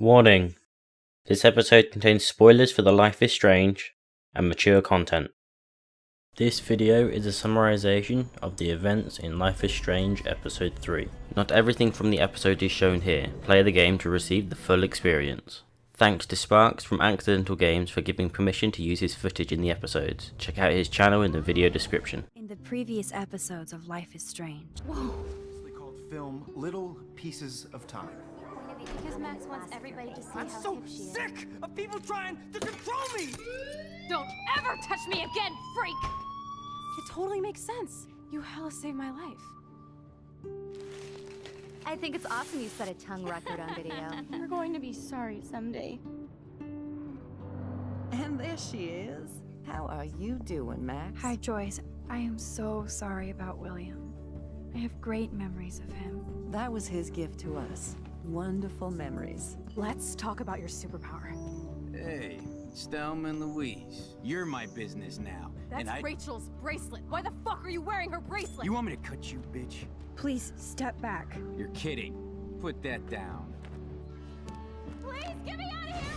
Warning: this episode contains spoilers for the Life is Strange and mature content. This video is a summarization of the events in Life is Strange Episode 3. Not everything from the episode is shown here. Play the game to receive the full experience. Thanks to Sparks from Accidental Games for giving permission to use his footage in the episodes. Check out his channel in the video description. In the previous episodes of Life is Strange. Whoa! It's called film Little Pieces of Time. Because Max wants everybody to see I'm how so hip she is. sick of people trying to control me! Don't ever touch me again, freak! It totally makes sense. You hella saved my life. I think it's awesome you set a tongue record on video. You're going to be sorry someday. And there she is. How are you doing, Max? Hi, Joyce. I am so sorry about William. I have great memories of him. That was his gift to us. Wonderful memories. Let's talk about your superpower. Hey, it's Thelma and Louise. You're my business now. That's Rachel's bracelet. Why the fuck are you wearing her bracelet? You want me to cut you, bitch? Please, step back. You're kidding. Put that down. Please, get me out of here!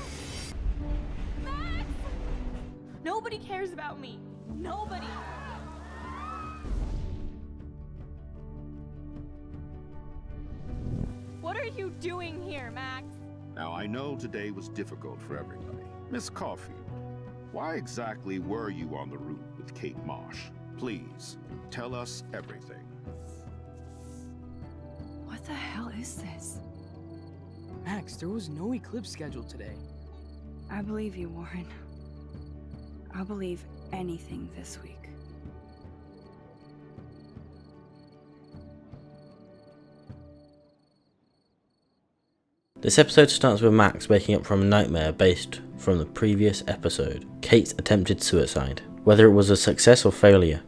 Max! Nobody cares about me. Nobody. What are you doing here, Max? Now, I know today was difficult for everybody. Miss Caulfield, why exactly were you on the route with Kate Marsh? Please, tell us everything. What the hell is this? Max, there was no eclipse scheduled today. I believe you, Warren. I'll believe anything this week. This episode starts with Max waking up from a nightmare based from the previous episode, Kate's attempted suicide, whether it was a success or failure.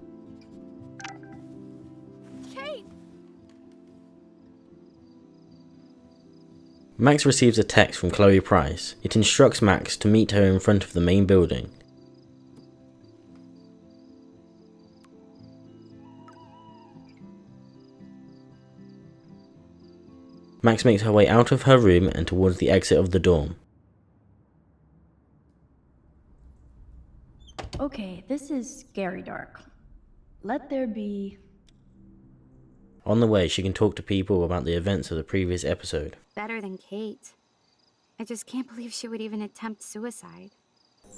Kate! Max receives a text from Chloe Price. It instructs Max to meet her in front of the main building. Max makes her way out of her room and towards the exit of the dorm. Okay, this is scary dark. Let there be... On the way, she can talk to people about the events of the previous episode. Better than Kate. I just can't believe she would even attempt suicide.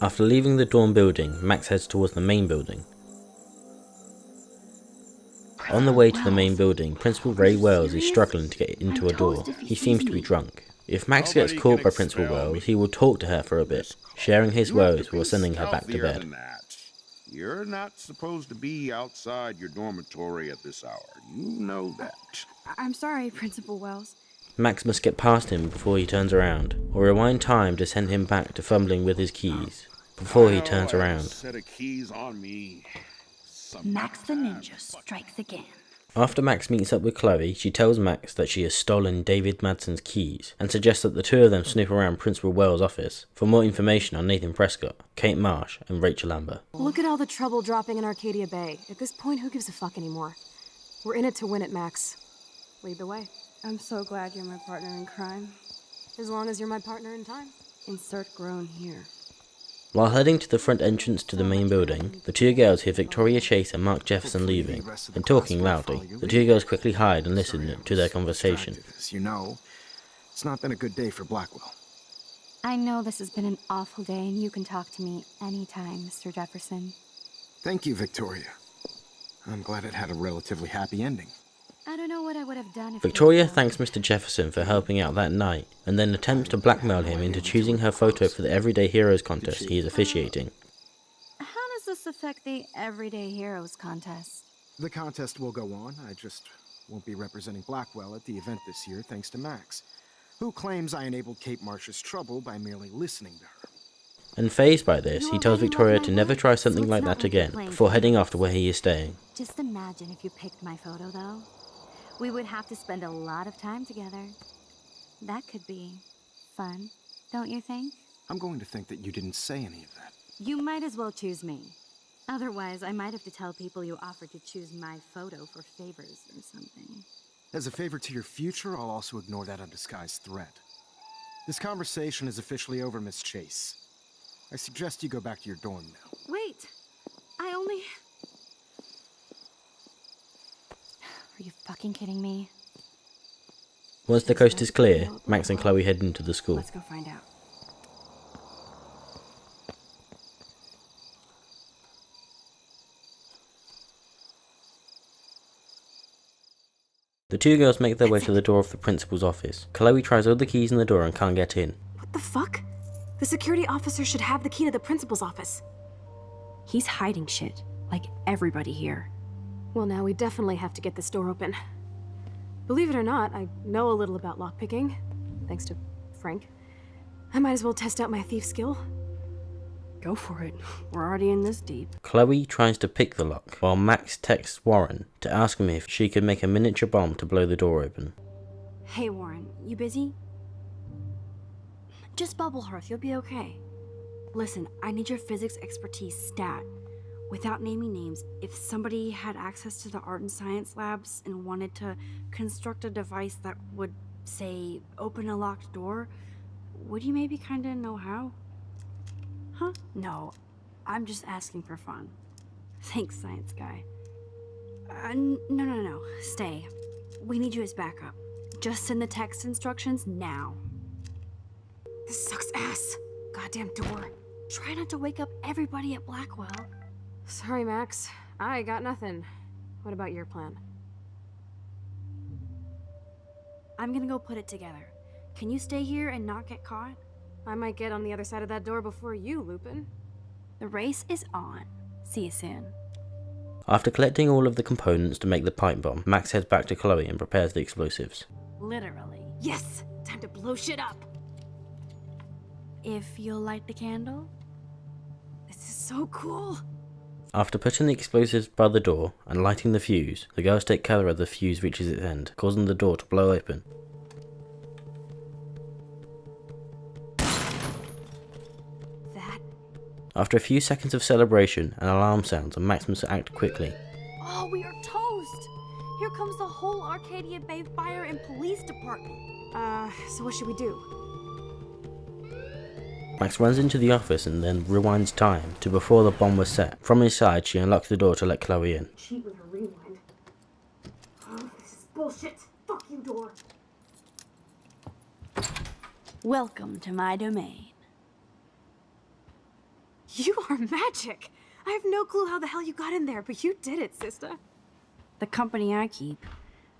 After leaving the dorm building, Max heads towards the main building. On the way to the main building, Principal Ray Wells is struggling to get into a door. He seems to be drunk. If Max gets caught by Principal Wells, he will talk to her for a bit, sharing his woes before sending her back to bed. You're not supposed to be outside your dormitory at this hour. You know that. I'm sorry, Principal Wells. Max must get past him before he turns around, or rewind time to send him back to fumbling with his keys, before he turns around. Set of keys on me. Max the Ninja strikes again. After Max meets up with Chloe, she tells Max that she has stolen David Madsen's keys, and suggests that the two of them snoop around Principal Wells' office for more information on Nathan Prescott, Kate Marsh, and Rachel Amber. Look at all the trouble dropping in Arcadia Bay. At this point, who gives a fuck anymore? We're in it to win it, Max. Lead the way. I'm so glad you're my partner in crime. As long as you're my partner in time. Insert groan here. While heading to the front entrance to the main building, the two girls hear Victoria Chase and Mark Jefferson leaving, and talking loudly. The two girls quickly hide and listen to their conversation. You know, it's not been a good day for Blackwell. I know this has been an awful day, and you can talk to me anytime, Mr. Jefferson. Thank you, Victoria. I'm glad it had a relatively happy ending. I don't know what I would have done if... Victoria thanks Mr. Jefferson for helping out that night, and then attempts to blackmail him into choosing her photo for the Everyday Heroes contest he is officiating. How does this affect the Everyday Heroes contest? The contest will go on. I just won't be representing Blackwell at the event this year, thanks to Max, who claims I enabled Kate Marsh's trouble by merely listening to her. Unfazed by this, he tells Victoria to never try something like that again, before heading off to where he is staying. Just imagine if you picked my photo, though. We would have to spend a lot of time together. That could be fun, don't you think? I'm going to think that you didn't say any of that. You might as well choose me. Otherwise, I might have to tell people you offered to choose my photo for favors or something. As a favor to your future, I'll also ignore that undisguised threat. This conversation is officially over, Miss Chase. I suggest you go back to your dorm now. Wait! I only... Are you fucking kidding me? Once the coast is clear, Max and Chloe head into the school. Let's go find out. The two girls make their way to the door of the principal's office. Chloe tries all the keys in the door and can't get in. What the fuck? The security officer should have the key to the principal's office. He's hiding shit, like everybody here. Well, now we definitely have to get this door open. Believe it or not, I know a little about lockpicking, thanks to Frank. I might as well test out my thief skill. Go for it. We're already in this deep. Chloe tries to pick the lock, while Max texts Warren to ask him if she could make a miniature bomb to blow the door open. Hey, Warren, you busy? Just bubble hearth, you'll be okay. Listen, I need your physics expertise stat. Without naming names, if somebody had access to the art and science labs and wanted to construct a device that would, say, open a locked door, would you maybe kinda know how? Huh? No, I'm just asking for fun. Thanks, science guy. No. Stay. We need you as backup. Just send the text instructions now. This sucks ass. Goddamn door. Try not to wake up everybody at Blackwell. Sorry, Max. I got nothing. What about your plan? I'm gonna go put it together. Can you stay here and not get caught? I might get on the other side of that door before you, Lupin. The race is on. See you soon. After collecting all of the components to make the pipe bomb, Max heads back to Chloe and prepares the explosives. Literally. Yes! Time to blow shit up! If you'll light the candle. This is so cool! After putting the explosives by the door and lighting the fuse, the girls take care as the fuse reaches its end, causing the door to blow open. After a few seconds of celebration, an alarm sounds and Max must act quickly. Oh, we are toast! Here comes the whole Arcadia Bay Fire and Police Department. So what should we do? Max runs into the office and then rewinds time to before the bomb was set. From his side, she unlocks the door to let Chloe in. Cheat with her rewind. Oh, this is bullshit. Fuck you, door. Welcome to my domain. You are magic! I have no clue how the hell you got in there, but you did it, sister. The company I keep.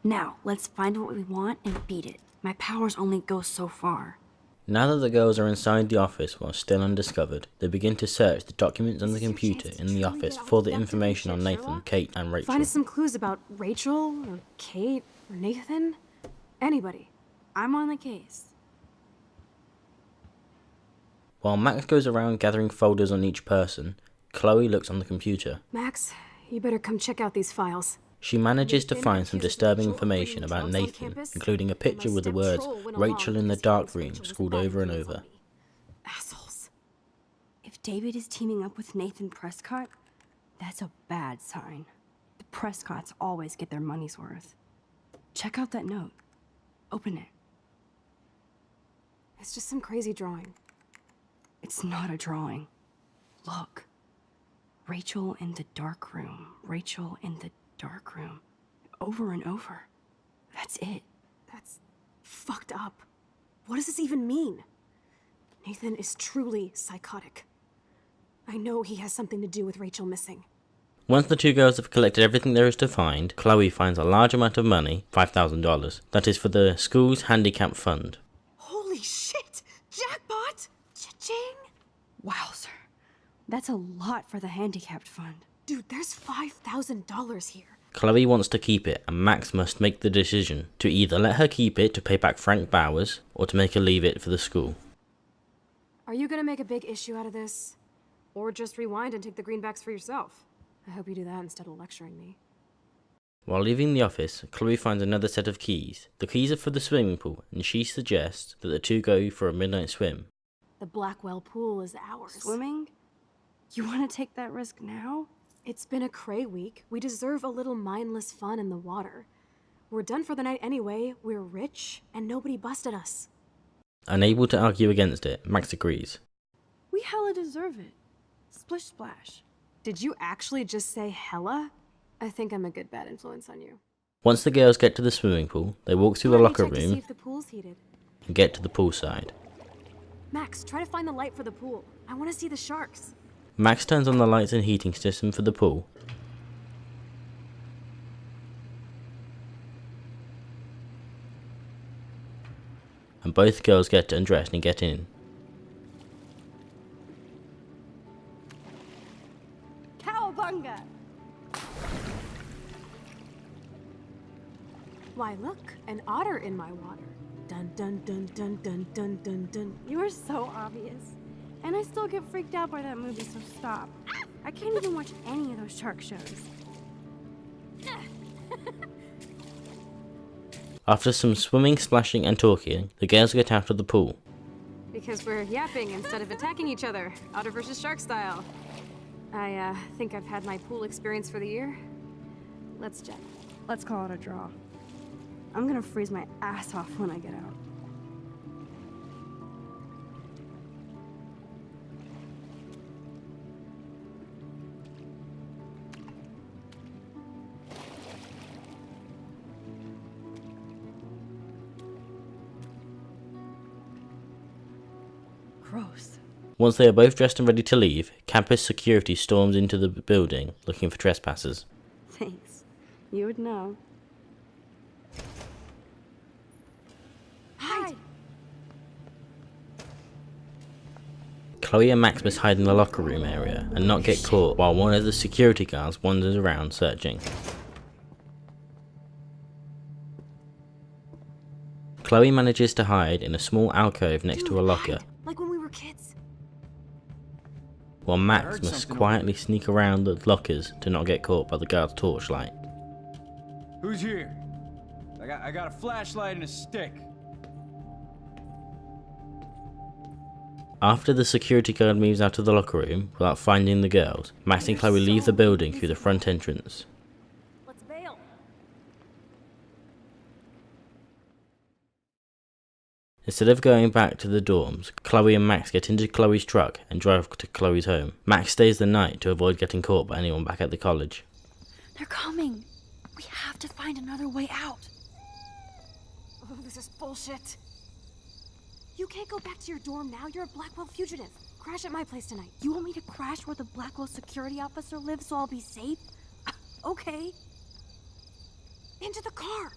Now, let's find what we want and beat it. My powers only go so far. Now that the girls are inside the office while still undiscovered, they begin to search the documents on the computer in the office for the information on Nathan, Kate, and Rachel. Find us some clues about Rachel, or Kate, or Nathan. Anybody. I'm on the case. While Max goes around gathering folders on each person, Chloe looks on the computer. Max, you better come check out these files. She manages to find some disturbing information about Nathan, including a picture with the words "Rachel in the dark room" scrawled over and over. Assholes. If David is teaming up with Nathan Prescott, that's a bad sign. The Prescotts always get their money's worth. Check out that note. Open it. It's just some crazy drawing. It's not a drawing. Look. Rachel in the dark room. Rachel in the dark room. Over and over. That's it. That's fucked up. What does this even mean? Nathan is truly psychotic. I know he has something to do with Rachel missing. Once the two girls have collected everything there is to find, Chloe finds a large amount of money, $5,000, that is for the school's handicap fund. Holy shit! Jackpot! Cha-ching! Wowzer. That's a lot for the handicapped fund. Dude, there's $5,000 here. Chloe wants to keep it, and Max must make the decision to either let her keep it to pay back Frank Bowers, or to make her leave it for the school. Are you gonna make a big issue out of this? Or just rewind and take the greenbacks for yourself? I hope you do that instead of lecturing me. While leaving the office, Chloe finds another set of keys. The keys are for the swimming pool, and she suggests that the two go for a midnight swim. The Blackwell pool is ours. Swimming? You want to take that risk now? It's been a cray week. We deserve a little mindless fun in the water. We're done for the night anyway. We're rich, and nobody busted us. Unable to argue against it, Max agrees. We hella deserve it. Splish splash. Did you actually just say hella? I think I'm a good bad influence on you. Once the girls get to the swimming pool, they walk through the locker Check to see room if the pool's heated. and get to the pool side. Max, try to find the light for the pool. I want to see the sharks. Max turns on the lights and heating system for the pool. And both girls get undressed and get in. Cowabunga! Why, look, an otter in my water. Dun dun dun dun dun dun dun dun. You are so obvious. And I still get freaked out by that movie, so stop. I can't even watch any of those shark shows. After some swimming, splashing and talking, the girls get out of the pool. Because we're yapping instead of attacking each other, otter versus shark style. I think I've had my pool experience for the year. Let's jet. Let's call it a draw. I'm gonna freeze my ass off when I get out. Gross. Once they are both dressed and ready to leave, campus security storms into the building looking for trespassers. Thanks. You would know. Hide! Chloe and Max must hide in the locker room area and not get caught while one of the security guards wanders around searching. Chloe manages to hide in a small alcove next to a locker, Hide, like when we were kids. while Max must quietly sneak around the lockers to not get caught by the guard's torchlight. Who's here? I got a flashlight and a stick. After the security guard moves out of the locker room without finding the girls, Max and Chloe leave the building through the front entrance. Let's bail. Instead of going back to the dorms, Chloe and Max get into Chloe's truck and drive to Chloe's home. Max stays the night to avoid getting caught by anyone back at the college. They're coming. We have to find another way out. Oh, this is bullshit. You can't go back to your dorm now. You're a Blackwell fugitive. Crash at my place tonight. You want me to crash where the Blackwell security officer lives so I'll be safe? Okay. Into the car.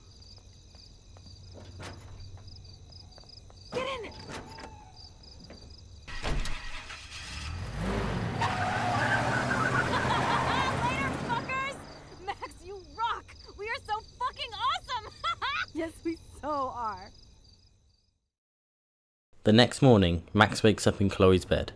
Get in. Later, fuckers! Max, you rock! We are so fucking awesome! Yes, we so are. The next morning, Max wakes up in Chloe's bed.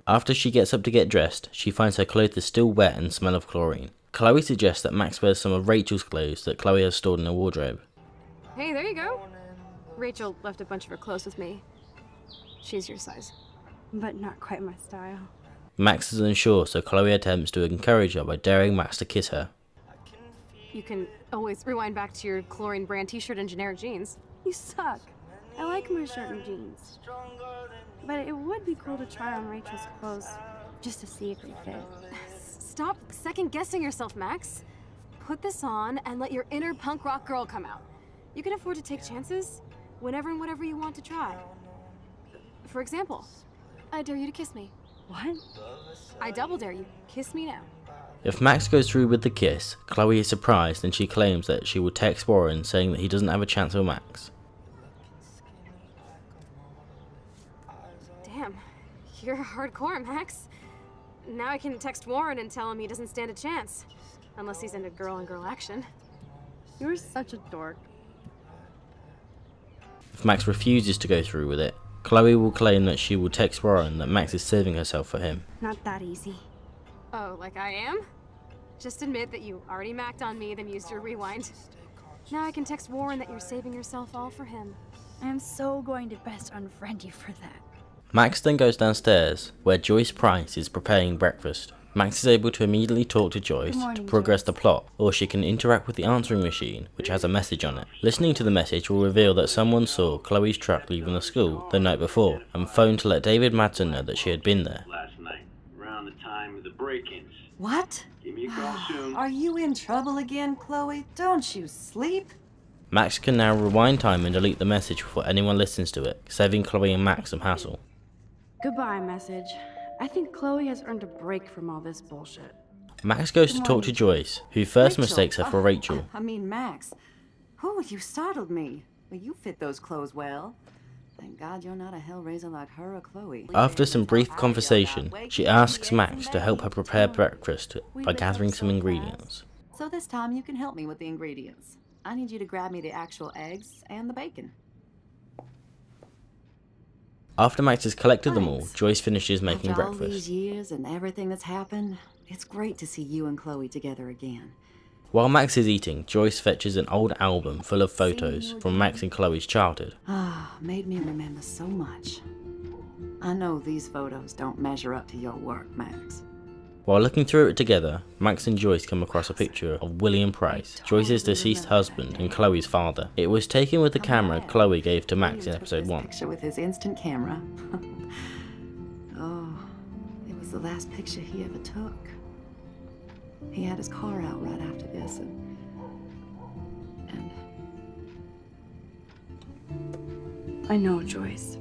After she gets up to get dressed, she finds her clothes are still wet and smell of chlorine. Chloe suggests that Max wears some of Rachel's clothes that Chloe has stored in her wardrobe. Hey, there you go. Rachel left a bunch of her clothes with me. She's your size. But not quite my style. Max is unsure, so Chloe attempts to encourage her by daring Max to kiss her. You can always rewind back to your chlorine brand t-shirt and generic jeans. You suck. I like my shirt and jeans. But it would be cool to try on Rachel's clothes, just to see if they fit. Stop second-guessing yourself, Max. Put this on and let your inner punk rock girl come out. You can afford to take chances whenever and whatever you want to try. For example, I dare you to kiss me. What? I double dare you. Kiss me now. If Max goes through with the kiss, Chloe is surprised and she claims that she will text Warren saying that he doesn't have a chance with Max. Damn, you're hardcore, Max. Now I can text Warren and tell him he doesn't stand a chance. Unless he's into girl-on-girl action. You're such a dork. If Max refuses to go through with it, Chloe will claim that she will text Warren that Max is saving herself for him. Not that easy. Oh, like I am? Just admit that you already macked on me, then used your rewind. Now I can text Warren that you're saving yourself all for him. I am so going to best unfriend you for that. Max then goes downstairs, where Joyce Price is preparing breakfast. Max is able to immediately talk to Joyce to progress the plot, or she can interact with the answering machine, which has a message on it. Listening to the message will reveal that someone saw Chloe's truck leaving the school the night before, and phoned to let David Madsen know that she had been there. Last night, around the time of the break-ins. What? Give me a call soon. Are you in trouble again, Chloe? Don't you sleep? Max can now rewind time and delete the message before anyone listens to it, saving Chloe and Max some hassle. Goodbye, message. I think Chloe has earned a break from all this bullshit. Max goes to talk to Joyce, who first mistakes her for Rachel. I mean, Max. Oh, you startled me. Well, you fit those clothes well. Thank God you're not a hellraiser like her or Chloe. After some brief conversation, she asks Max to help her prepare breakfast by gathering some ingredients. So this time you can help me with the ingredients. I need you to grab me the actual eggs and the bacon. After Max has collected them all, Joyce finishes making After all breakfast. these years and everything that's happened, it's great to see you and Chloe together again. While Max is eating, Joyce fetches an old album full of photos from Max and Chloe's childhood. Ah, made me remember so much. I know these photos don't measure up to your work, Max. While looking through it together, Max and Joyce come across a picture of William Price, Joyce's deceased husband and Chloe's father. It was taken with the camera Chloe gave to Max in episode 1. Picture with his instant camera. Oh, it was the last picture he ever took. He had his car out right after this, and I know, Joyce.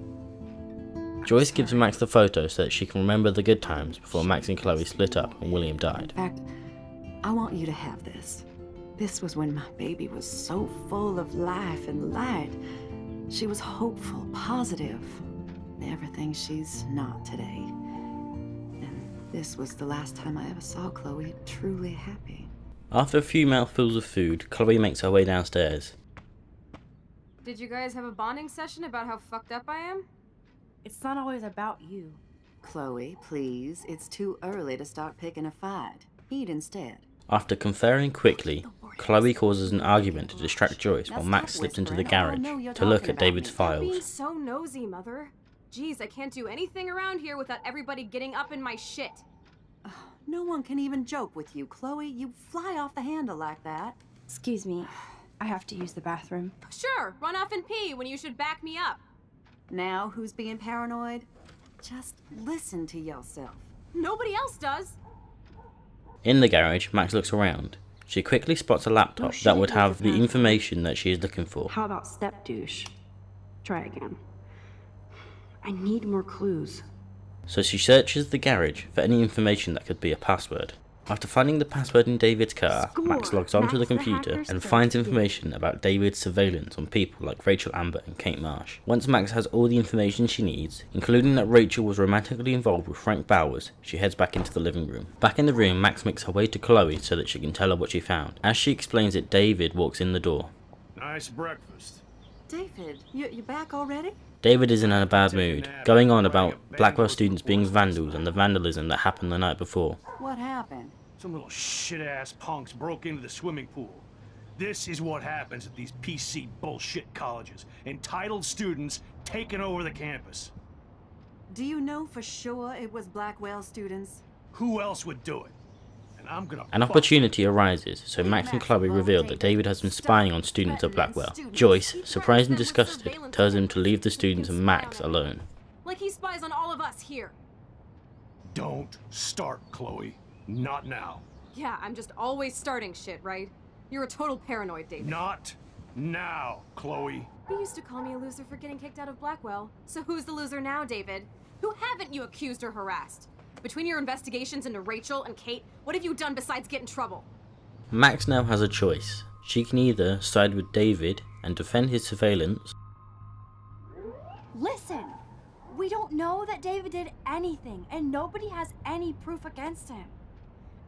Joyce gives Max the photo so that she can remember the good times before Max and Chloe split up and William died. in fact, I want you to have this. This was when my baby was so full of life and light. She was hopeful, positive, everything she's not today. And this was the last time I ever saw Chloe truly happy. After a few mouthfuls of food, Chloe makes her way downstairs. Did you guys have a bonding session about how fucked up I am? It's not always about you. Chloe, please, it's too early to start picking a fight. Eat instead. After conferring quickly, Chloe causes an argument to distract Joyce while Max slips into the garage to look at David's You're being files. so nosy, Mother. Jeez, I can't do anything around here without everybody getting up in my shit. No one can even joke with you, Chloe. You fly off the handle like that. Excuse me, I have to use the bathroom. Sure, run off and pee when you should back me up. Now who's being paranoid? Just listen to yourself. Nobody else does. In the garage, Max looks around. She quickly spots a laptop that would have the information that she is looking for. How about step douche? Try again. I need more clues. So she searches the garage for any information that could be a password. After finding the password in David's car, Max logs onto the computer and finds information about David's surveillance on people like Rachel Amber and Kate Marsh. Once Max has all the information she needs, including that Rachel was romantically involved with Frank Bowers, she heads back into the living room. Back in the room, Max makes her way to Chloe so that she can tell her what she found. As she explains it, David walks in the door. Nice breakfast. David, you back already? David is in a bad mood, going on about Blackwell students being vandals and the vandalism that happened the night before. What happened? Some little shit-ass punks broke into the swimming pool. This is what happens at these PC bullshit colleges. Entitled students taking over the campus. Do you know for sure it was Blackwell students? Who else would do it? And I'm gonna An opportunity arises, so Max and Chloe reveal that David has been spying on students at Blackwell. Joyce, surprised and disgusted, tells him to leave the students and Max alone. Like he spies on all of us here. Don't start, Chloe. Not now. Yeah, I'm just always starting shit, right? You're a total paranoid, David. Not now, Chloe. You used to call me a loser for getting kicked out of Blackwell. So who's the loser now, David? Who haven't you accused or harassed? Between your investigations into Rachel and Kate, what have you done besides get in trouble? Max now has a choice. She can either side with David and defend his surveillance, Listen! We don't know that David did anything, and nobody has any proof against him.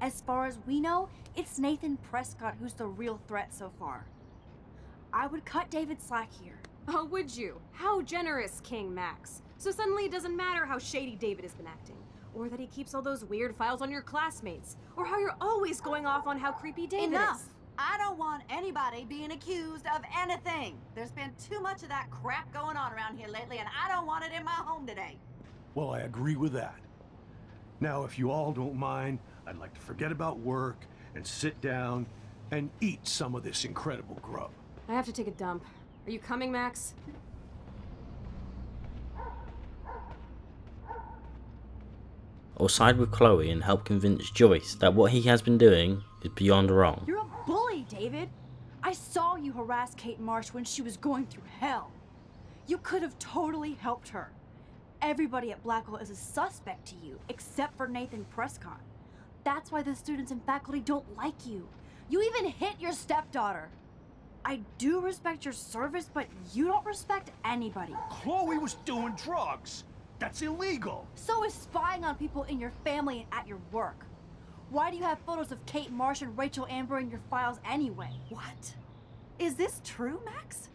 As far as we know, it's Nathan Prescott who's the real threat so far. I would cut David slack here. Oh, would you? How generous, King Max. So suddenly it doesn't matter how shady David has been acting, or that he keeps all those weird files on your classmates, or how you're always going off on how creepy David Enough! is. I don't want anybody being accused of anything. There's been too much of that crap going on around here lately, and I don't want it in my home today. Well, I agree with that. Now, if you all don't mind, I'd like to forget about work and sit down and eat some of this incredible grub. I have to take a dump. Are you coming, Max? or side with Chloe and help convince Joyce that what he has been doing is beyond wrong. You're a bully, David. I saw you harass Kate Marsh when she was going through hell. You could have totally helped her. Everybody at Blackwell is a suspect to you, except for Nathan Prescott. That's why the students and faculty don't like you. You even hit your stepdaughter. I do respect your service, but you don't respect anybody. Chloe was doing drugs. That's illegal. So is spying on people in your family and at your work. Why do you have photos of Kate Marsh and Rachel Amber in your files anyway? What? Is this true, Max?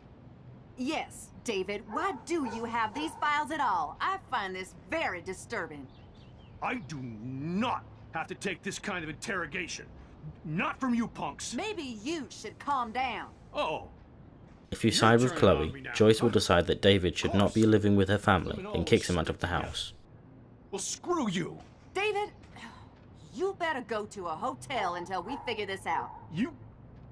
Yes, David. Why do you have these files at all? I find this very disturbing. I do not have to take this kind of interrogation. Not from you punks. Maybe you should calm down. Oh. If you side with Chloe, Joyce will decide that David should not be living with her family and kicks him out of the house. Well, screw you. David, you better go to a hotel until we figure this out. You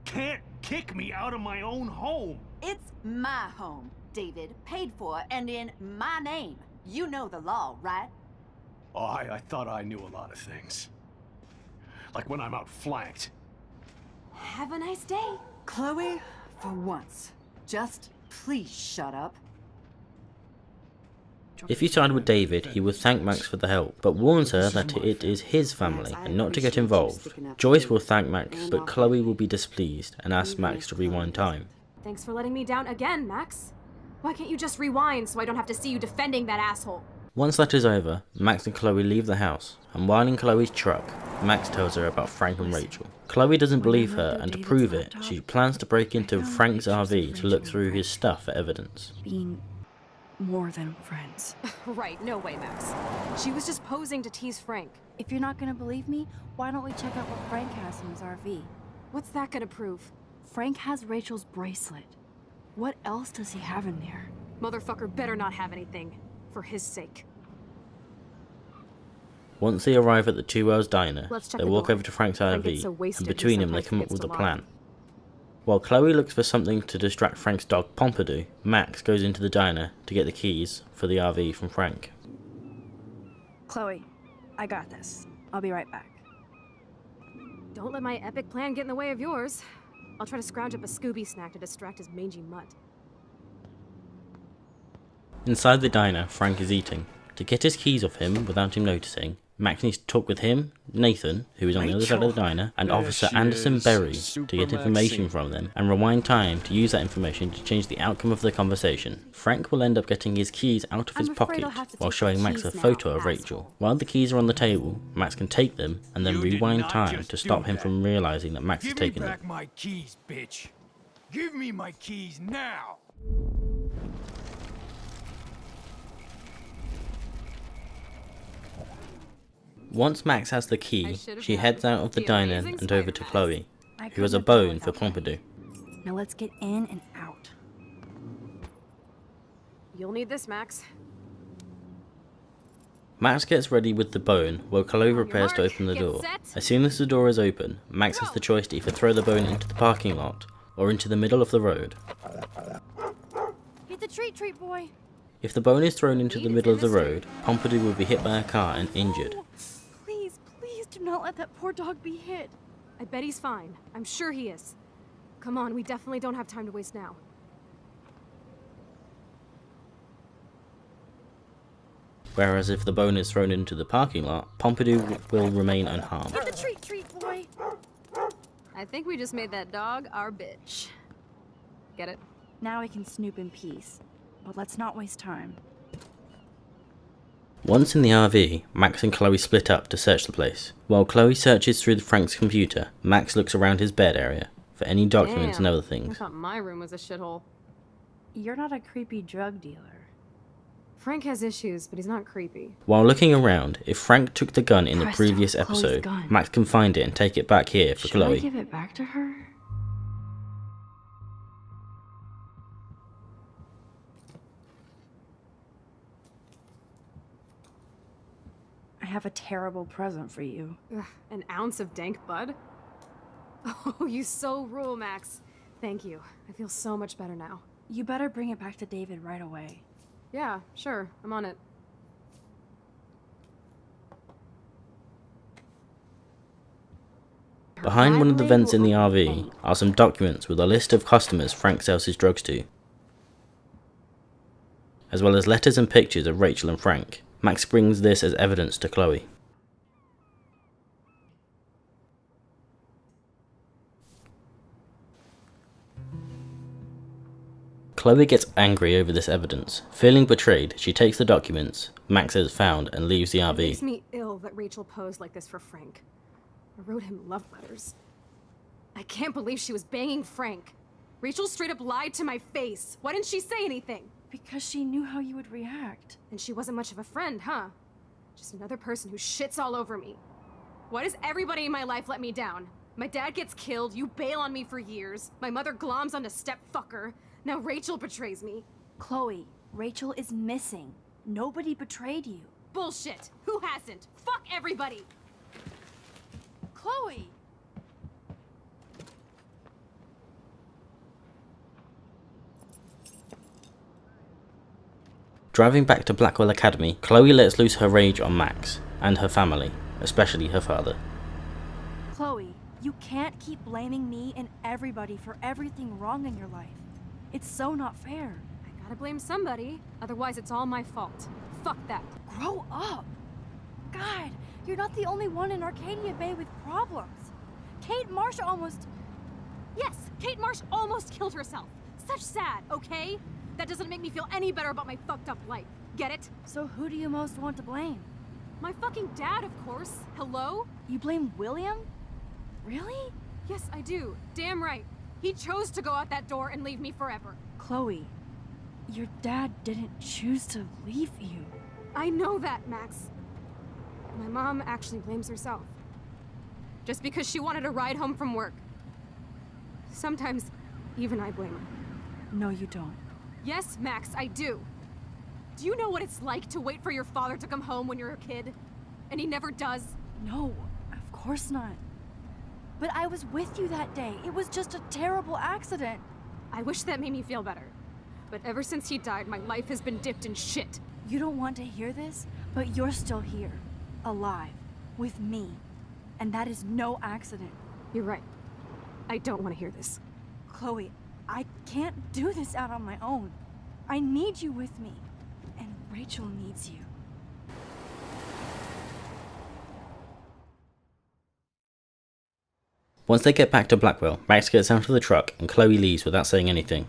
can't kick me out of my own home. It's my home, David, paid for and in my name. You know the law, right? Oh, I thought I knew a lot of things. Like when I'm outflanked. Have a nice day. Chloe, for once, just please shut up. If you side with David, he will thank Max for the help, but warns her that it is his family and not to get involved. Joyce will thank Max, but Chloe will be displeased and ask Max to rewind time. Thanks for letting me down again, Max. Why can't you just rewind so I don't have to see you defending that asshole? Once that is over, Max and Chloe leave the house, and while in Chloe's truck, Max tells her about Frank and Rachel. Chloe doesn't believe her, and to prove it, she plans to break into Frank's RV to look through his stuff for evidence. Being more than friends. Right, no way, Max. She was just posing to tease Frank. If you're not gonna believe me, why don't we check out what Frank has in his RV? What's that gonna prove? Frank has Rachel's bracelet. What else does he have in there? Motherfucker better not have anything. For his sake. Once they arrive at the Two Whales diner, they walk over to Frank's Frank RV, gets so wasted, and between he them they come up sometimes with a forgets to plan. lie. While Chloe looks for something to distract Frank's dog Pompidou, Max goes into the diner to get the keys for the RV from Frank. Chloe, I got this. I'll be right back. Don't let my epic plan get in the way of yours. I'll try to scrounge up a Scooby snack to distract his mangy mutt. Inside the diner, Frank is eating. To get his keys off him without him noticing, Max needs to talk with him, Nathan, who is on the other side of the diner, and Officer Anderson Berry to get information from them, and rewind time to use that information to change the outcome of the conversation. Frank will end up getting his keys out of his pocket while showing Max a photo of Rachel. While the keys are on the table, Max can take them and then rewind time to stop him from realizing that Max has taken them. Give me back my keys, bitch. Give me my keys now. Once Max has the key, she heads out of the diner and over to Chloe, who has a bone for Pompidou. Now let's get in and out. You'll need this, Max. Max gets ready with the bone, while Chloe prepares to open the door. As soon as the door is open, Max has the choice to either throw the bone into the parking lot, or into the middle of the road. Get the treat, boy. If the bone is thrown into the middle of the road, Pompidou will be hit by a car and injured. Please do not let that poor dog be hit. I bet he's fine. I'm sure he is. Come on, we definitely don't have time to waste now. whereas if the bone is thrown into the parking lot, Pompidou will remain unharmed. Get the treat, boy! I think we just made that dog our bitch. Get it? Now we can snoop in peace, but let's not waste time. Once in the RV, Max and Chloe split up to search the place. While Chloe searches through Frank's computer, Max looks around his bed area for any documents and other I things. thought my room was a shithole. You're not a creepy drug dealer. Frank has issues, but he's not creepy. While looking around, if Frank took the gun in the Presto, previous Chloe's episode, gun. Max can find it and take it back here for Should Chloe. I give it back to her? I have a terrible present for you. Ugh, an ounce of dank bud? Oh, you so rule, Max. Thank you. I feel so much better now. You better bring it back to David right away. Yeah, sure. I'm on it. Behind one of the vents in the RV are some documents with a list of customers Frank sells his drugs to, as well as letters and pictures of Rachel and Frank. Max brings this as evidence to Chloe. Chloe gets angry over this evidence. Feeling betrayed, she takes the documents Max has found and leaves the It RV. makes me ill that Rachel posed like this for Frank. I wrote him love letters. I can't believe she was banging Frank. Rachel straight up lied to my face. Why didn't she say anything? Because she knew how you would react. And she wasn't much of a friend, huh? Just another person who shits all over me. Why does everybody in my life let me down? My dad gets killed, you bail on me for years. My mother gloms onto stepfucker. Now Rachel betrays me. Chloe, Rachel is missing. Nobody betrayed you. Bullshit. Who hasn't? Fuck everybody. Chloe! Driving back to Blackwell Academy, Chloe lets loose her rage on Max and her family, especially her father. Chloe, you can't keep blaming me and everybody for everything wrong in your life. It's so not fair. I gotta blame somebody, otherwise it's all my fault. Fuck that. Grow up! God, you're not the only one in Arcadia Bay with problems. Kate Marsh almost... Yes, Kate Marsh almost killed herself. Such sad, okay? That doesn't make me feel any better about my fucked up life. Get it? So who do you most want to blame? My fucking dad, of course. Hello? You blame William? Really? Yes, I do. Damn right. He chose to go out that door and leave me forever. Chloe, your dad didn't choose to leave you. I know that, Max. My mom actually blames herself. Just because she wanted a ride home from work. Sometimes, even I blame her. No, you don't. Yes, Max, I do. Do you know what it's like to wait for your father to come home when you're a kid? And he never does? No, of course not. But I was with you that day. It was just a terrible accident. I wish that made me feel better. But ever since he died, my life has been dipped in shit. You don't want to hear this, but you're still here. Alive. With me. And that is no accident. You're right. I don't want to hear this. Chloe, I can't do this out on my own. I need you with me. And Rachel needs you. Once they get back to Blackwell, Max gets out of the truck and Chloe leaves without saying anything.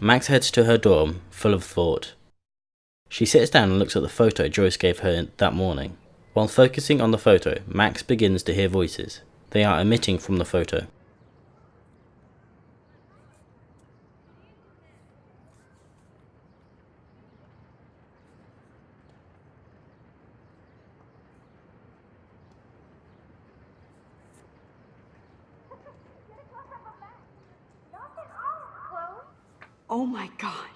Max heads to her dorm, full of thought. She sits down and looks at the photo Joyce gave her that morning. While focusing on the photo, Max begins to hear voices. They are emitting from the photo. Oh my God.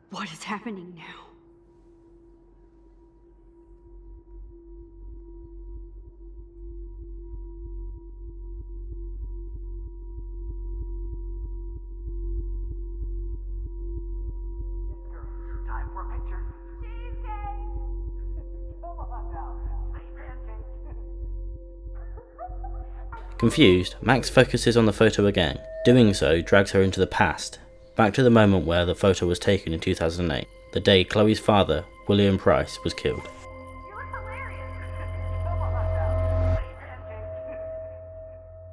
What is happening now? Time for a picture. Confused, Max focuses on the photo again. Doing so drags her into the past, back to the moment where the photo was taken in 2008, the day Chloe's father, William Price, was killed.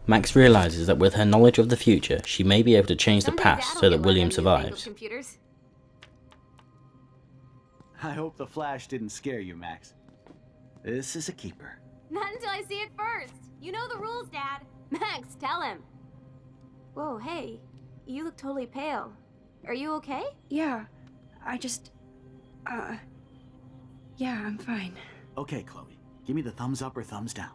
Max realizes that with her knowledge of the future, she may be able to change the past so that William survives. I hope the flash didn't scare you, Max. This is a keeper. Not until I see it first. You know the rules, Dad. Max, tell him. Whoa, hey. You look totally pale. Are you okay? Yeah, I just... yeah, I'm fine. Okay, Chloe. Give me the thumbs up or thumbs down.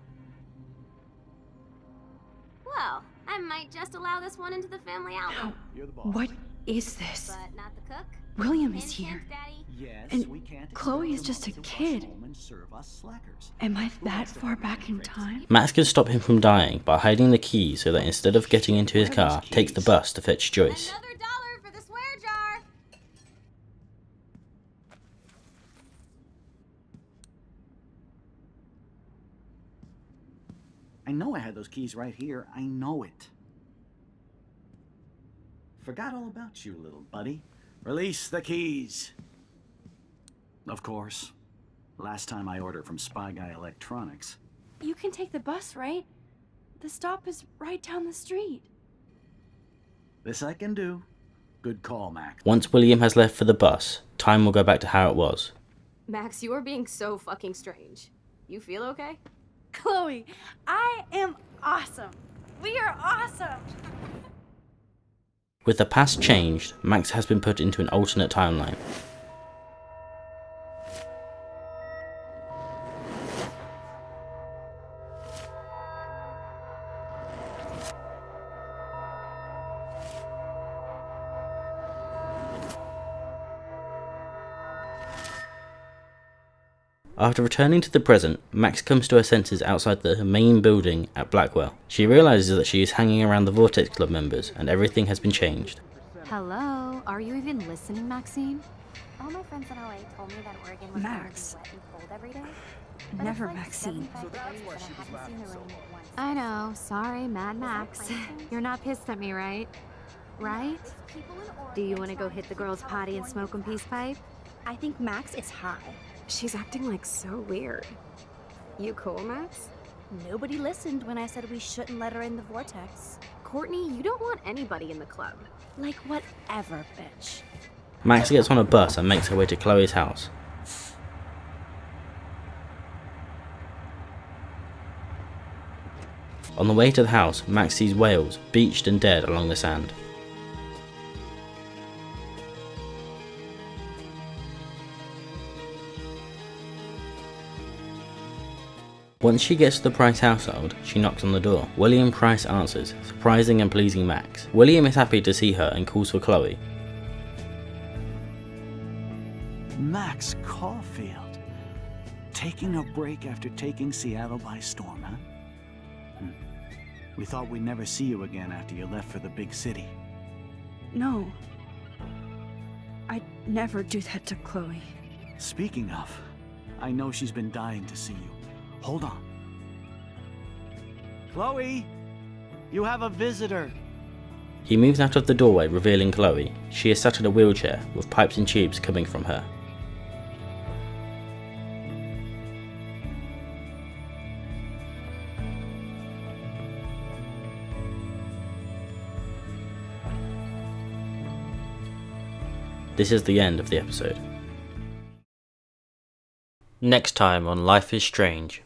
Well, I might just allow this one into the family album. You're the boss. What is this? But not the cook. William is here. Daddy. Yes, And we can't Chloe is just a kid. Am I that far back in time? Max can stop him from dying by hiding the keys so that instead of getting into his car, takes the bus to fetch Joyce. $1 for the swear jar. I know I had those keys right here. I know it. Forgot all about you, little buddy. Release the keys. Of course. Last time I ordered from Spy Guy Electronics. You can take the bus, right? The stop is right down the street. This I can do. Good call, Max. Once William has left for the bus, time will go back to how it was. Max, you are being so fucking strange. You feel okay? Chloe, I am awesome. We are awesome. With the past changed, Max has been put into an alternate timeline. After returning to the present, Max comes to her senses outside the main building at Blackwell. She realizes that she is hanging around the Vortex Club members and everything has been changed. Hello? Are you even listening, Maxine? All my friends in LA told me that Oregon was Max. wet and cold every day. Never Maxine. I know. Sorry, Mad Max. You're not pissed at me, right? Right? Do you want to go hit the girls' potty and smoke a peace pipe? I think Max is high. She's acting like so weird. You cool, Max? Nobody listened when I said we shouldn't let her in the vortex. Courtney, you don't want anybody in the club. Like whatever, bitch. Max gets on a bus and makes her way to Chloe's house. On the way to the house, Max sees whales beached and dead along the sand. Once she gets to the Price household, she knocks on the door. William Price answers, surprising and pleasing Max. William is happy to see her and calls for Chloe. Max Caulfield. Taking a break after taking Seattle by storm, huh? We thought we'd never see you again after you left for the big city. No. I'd never do that to Chloe. Speaking of, I know she's been dying to see you. Hold on. Chloe! You have a visitor! He moves out of the doorway, revealing Chloe. She is sat in a wheelchair, with pipes and tubes coming from her. This is the end of the episode. Next time on Life is Strange,